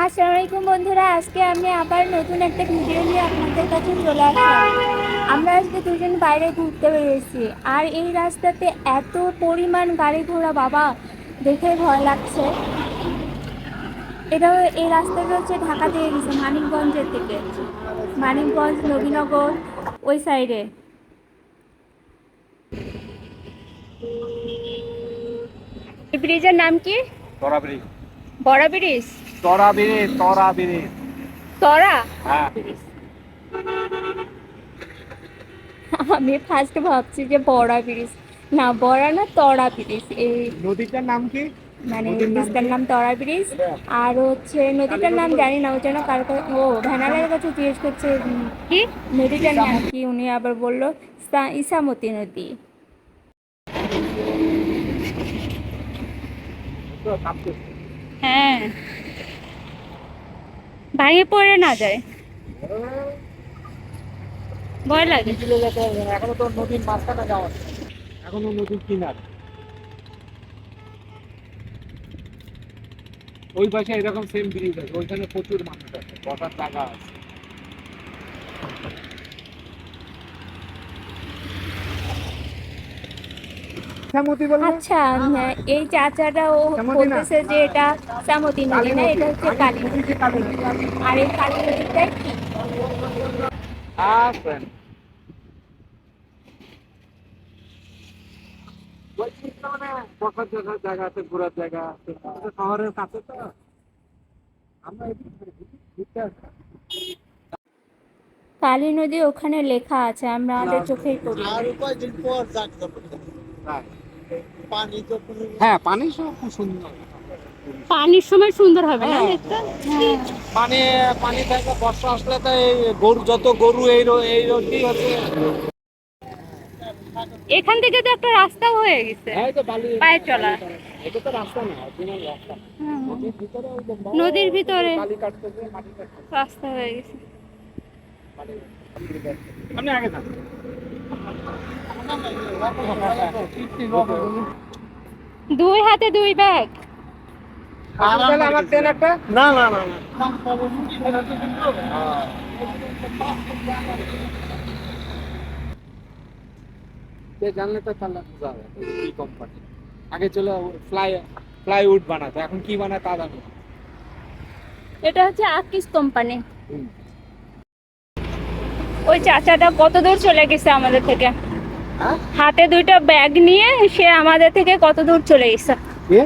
আসসালামু আলাইকুম বন্ধুরা, আজকে আমি আবার নতুন একটা ভিডিও নিয়ে আপনাদের কাছে চলে আসলাম। আমরা আজকে দুজন বাইরে ঘুরতে বেরিয়েছি, আর এই রাস্তাতে এত পরিমাণ গাড়ি ঘোড়া, বাবা দেখে ভয় লাগছে। এটা এই রাস্তাটা হচ্ছে ঢাকা দিয়ে গেছে মানিকগঞ্জের থেকে, মানিকগঞ্জ নবীনগর ওই সাইডে। এই ব্রিজের নাম কি? তরা ব্রিজ। বড় bridge? Tara bridge, Tara bridge. Tara হ্যাঁ। ব্রিজ। আমি ফার্স্ট ভাবছি যে বড়া ব্রিজ, না বড়া না, তরা ব্রিজ। এই নদীটার নাম কি? মানে নদীর নাম ব্রিজটার কি? নাম তরা ব্রিজ। আর হচ্ছে নদীটার নাম জানি না, ওই জন্য কার ও ভ্যানালের কাছে জিজ্ঞেস করছে কি নদীটার নাম কি, উনি আবার বললো ইসামতি নদী। হ্যাঁ, ভাঙে পড়ে না যায়, ভয় লাগে। এখনো তো নদীর মাঝখানে যাওয়া, এখনো নদীর কিনার। ওই পাশে এরকম সেম ব্রিজ আছে, ওইখানে প্রচুর মানুষ আছে, বসার জায়গা আছে। আচ্ছা, হ্যাঁ, এই চাচাটা ও বলতেছে যে এটা সামতি নদী না, এটা হচ্ছে কালী নদী। আর এই কালী নদীটাই কি? বসার জায়গা আছে, ঘোরার জায়গা আছে, শহরের কাছে তো আমরা ঘুরতে আসছি। কালী নদী ওখানে লেখা আছে, আমরা আমাদের চোখেই পড়ি। হ্যাঁ, পানি সব খুব সুন্দর। পানির সময় সুন্দর হবে না দেখতে? পানি পানি থাকে, বর্ষা আসলে তো এই গরু, যত গরু এই রোডটি হচ্ছে। এখান থেকে তো একটা রাস্তা হয়ে গেছে হ্যাঁ, তো বালি পায়ে চলা। এটা তো রাস্তা না, অরিজিনাল রাস্তা। নদীর ভিতরে ওই যে নদীর ভিতরে বালি কাটতেছে, মাটি কাটতেছে। রাস্তা হয়ে গেছে। আপনি আগে যান। দুই হাতে দুই ব্যাগ। আমার দেন একটা। না না না না, জানলে তো তাহলে বুঝা যাবে কি কোম্পানি। আগে চলে ফ্লাইউড বানাতো, এখন কি বানায় তা জানি না। এটা হচ্ছে আকিস কোম্পানি। ওই চাচাটা কত দূর চলে গেছে আমাদের থেকে, হ্যাঁ? হাতে দুইটা ব্যাগ নিয়ে সে আমাদের থেকে কত দূর চলে গেছে কে?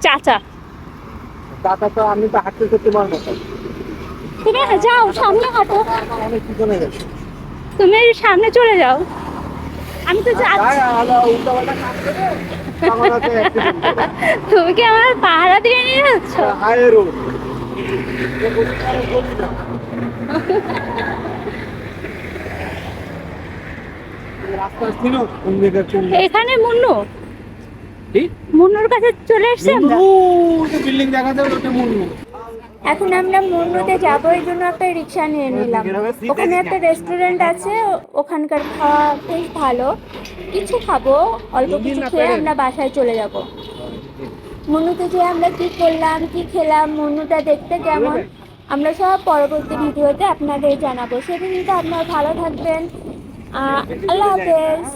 চাচা। টাকা তো আমি তো হাঁটতে করতে পারবো না। তুমি যাও সামনে হাঁটো, অনেক পিছনে গেছে। তুমি সামনে চলে যাও, আমি তো যাচ্ছি। উল্টাপাল্টা কাজ করে আমার হাতে accident করে। তুমি কি আমার পাহারা দিয়ে নিয়ে যাচ্ছ? হাই রোড রাস্তা ছিল কোন দিকে কোন এখানে মুন্নু, কি মুন্নুর কাছে চলে এসেছি আমরা। বিল্ডিং দেখা যাবে, ওটা মুন্নু। এখন আমরা মুন্নুতে যাবো, এই জন্য একটা রিক্সা নিয়ে নিলাম। ওখানে একটা রেস্টুরেন্ট আছে, ওখানকার খাওয়া বেশ ভালো। কিছু খাবো, অল্প কিছু খেয়ে আমরা বাসায় চলে যাব। মুন্নুতে যে আমরা কি করলাম, কি খেলাম, মুন্নুটা দেখতে কেমন, আমরা সব পরবর্তী ভিডিওতে আপনাদের জানাবো। সেদিন তো আপনারা ভালো থাকবেন। আল্লাহ হাফেজ।